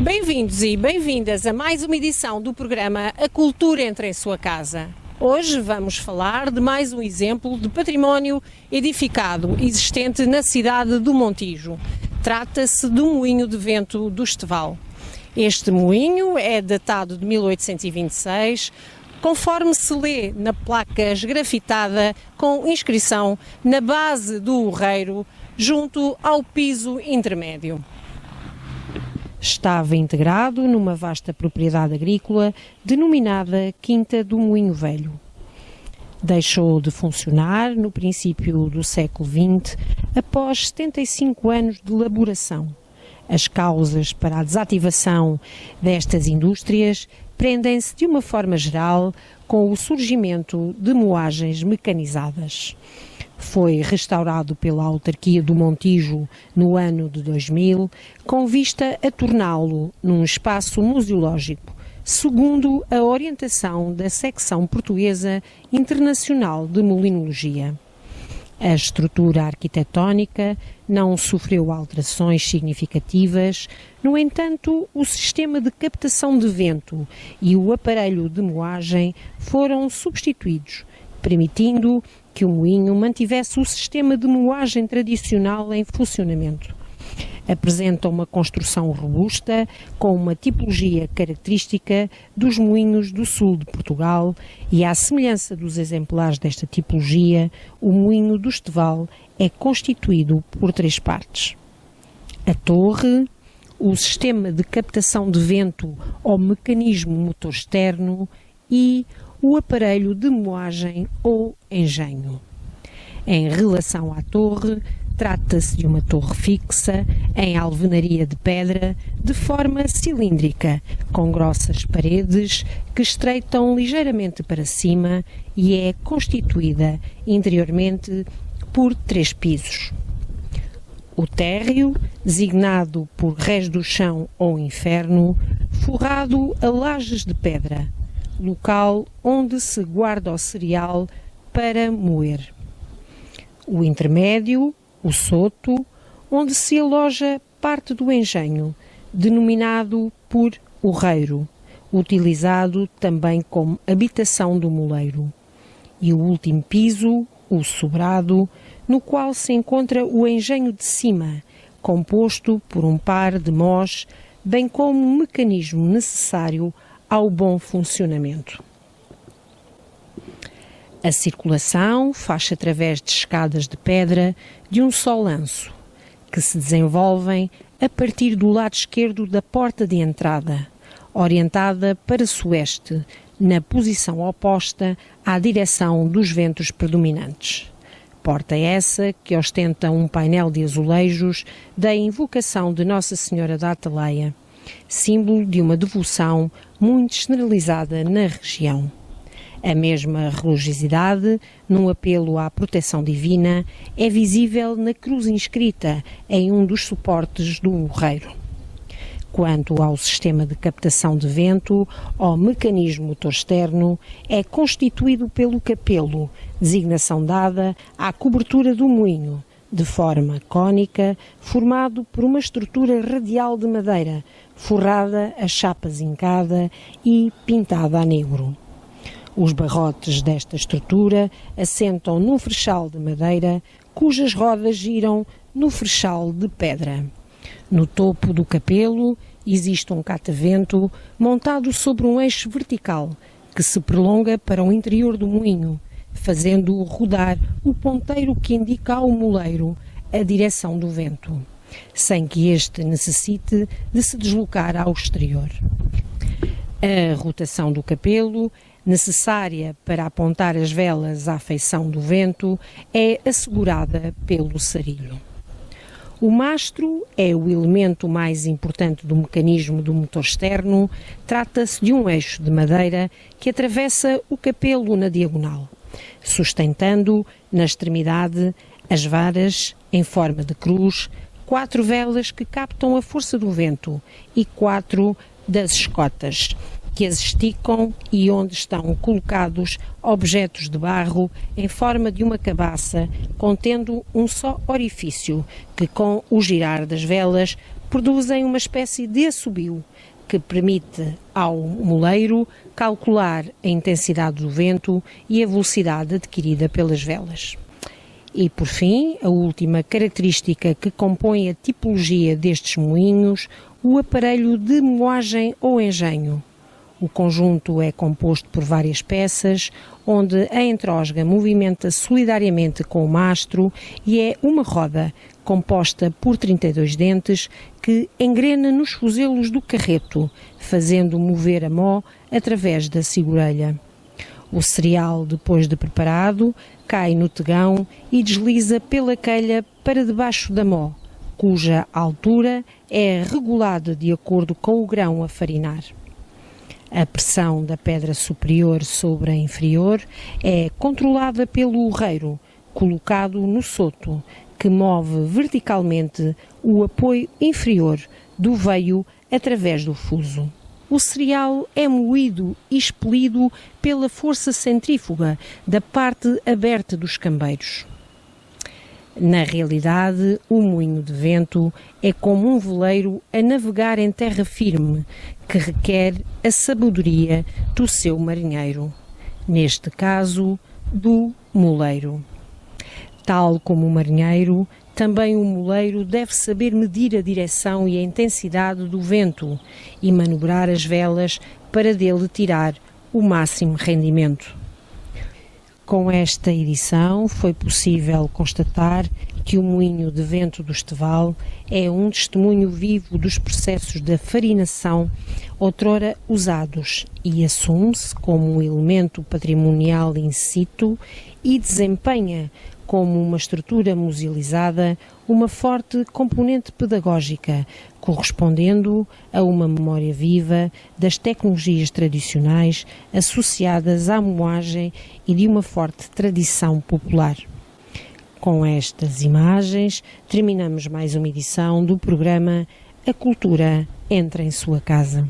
Bem-vindos e bem-vindas a mais uma edição do programa A Cultura Entra em Sua Casa. Hoje vamos falar de mais um exemplo de património edificado existente na cidade do Montijo. Trata-se do Moinho de Vento do Esteval. Este moinho é datado de 1826, conforme se lê na placa esgrafitada com inscrição na base do urreiro, junto ao piso intermédio. Estava integrado numa vasta propriedade agrícola denominada Quinta do Moinho Velho. Deixou de funcionar no princípio do século XX, após 75 anos de elaboração. As causas para a desativação destas indústrias prendem-se de uma forma geral com o surgimento de moagens mecanizadas. Foi restaurado pela autarquia do Montijo no ano de 2000, com vista a torná-lo num espaço museológico, segundo a orientação da secção portuguesa internacional de molinologia. A estrutura arquitetónica não sofreu alterações significativas, no entanto, o sistema de captação de vento e o aparelho de moagem foram substituídos, permitindo que o moinho mantivesse o sistema de moagem tradicional em funcionamento. Apresenta uma construção robusta, com uma tipologia característica dos moinhos do sul de Portugal e, à semelhança dos exemplares desta tipologia, o moinho do Esteval é constituído por 3 partes: a torre, o sistema de captação de vento ou mecanismo motor externo e o aparelho de moagem ou engenho. Em relação à torre, trata-se de uma torre fixa, em alvenaria de pedra, de forma cilíndrica, com grossas paredes que estreitam ligeiramente para cima e é constituída interiormente por 3 pisos. O térreo, designado por rés do chão ou inferno, forrado a lajes de pedra, local onde se guarda o cereal para moer. O intermédio, o soto, onde se aloja parte do engenho, denominado por urreiro, utilizado também como habitação do moleiro. E o último piso, o sobrado, no qual se encontra o engenho de cima, composto por um par de mós, bem como um mecanismo necessário ao bom funcionamento. A circulação faz-se através de escadas de pedra de um só lanço, que se desenvolvem a partir do lado esquerdo da porta de entrada, orientada para sueste, na posição oposta à direção dos ventos predominantes. Porta essa que ostenta um painel de azulejos da invocação de Nossa Senhora da Atalaia, símbolo de uma devoção muito generalizada na região. A mesma religiosidade, num apelo à proteção divina, é visível na cruz inscrita em um dos suportes do urreiro. Quanto ao sistema de captação de vento, ou mecanismo motor externo, é constituído pelo capelo, designação dada à cobertura do moinho, de forma cônica, formado por uma estrutura radial de madeira, forrada a chapa zincada e pintada a negro. Os barrotes desta estrutura assentam num frechal de madeira, cujas rodas giram no frechal de pedra. No topo do capelo existe um catavento montado sobre um eixo vertical, que se prolonga para o interior do moinho, fazendo-o rodar o ponteiro que indica ao moleiro a direção do vento, sem que este necessite de se deslocar ao exterior. A rotação do capelo, necessária para apontar as velas à feição do vento, é assegurada pelo sarilho. O mastro é o elemento mais importante do mecanismo do motor externo. Trata-se de um eixo de madeira que atravessa o capelo na diagonal, sustentando na extremidade as varas em forma de cruz, 4 velas que captam a força do vento e 4 das escotas, que as esticam e onde estão colocados objetos de barro em forma de uma cabaça contendo um só orifício que, com o girar das velas, produzem uma espécie de assobio que permite ao moleiro calcular a intensidade do vento e a velocidade adquirida pelas velas. E, por fim, a última característica que compõe a tipologia destes moinhos, o aparelho de moagem ou engenho. O conjunto é composto por várias peças, onde a entrosga movimenta solidariamente com o mastro e é uma roda composta por 32 dentes que engrena nos fuzelos do carreto, fazendo mover a mó através da segurelha. O cereal, depois de preparado, cai no tegão e desliza pela quelha para debaixo da mó, cuja altura é regulada de acordo com o grão a farinar. A pressão da pedra superior sobre a inferior é controlada pelo herreiro, colocado no soto, que move verticalmente o apoio inferior do veio através do fuso. O cereal é moído e expelido pela força centrífuga da parte aberta dos cambeiros. Na realidade, o moinho de vento é como um veleiro a navegar em terra firme, que requer a sabedoria do seu marinheiro, neste caso, do moleiro. Tal como o marinheiro, também o moleiro deve saber medir a direção e a intensidade do vento e manobrar as velas para dele tirar o máximo rendimento. Com esta edição foi possível constatar que o moinho de vento do Esteval é um testemunho vivo dos processos de farinação outrora usados e assume-se como um elemento patrimonial in situ e desempenha, como uma estrutura musealizada, uma forte componente pedagógica, correspondendo a uma memória viva das tecnologias tradicionais associadas à moagem e de uma forte tradição popular. Com estas imagens, terminamos mais uma edição do programa A Cultura Entra em Sua Casa.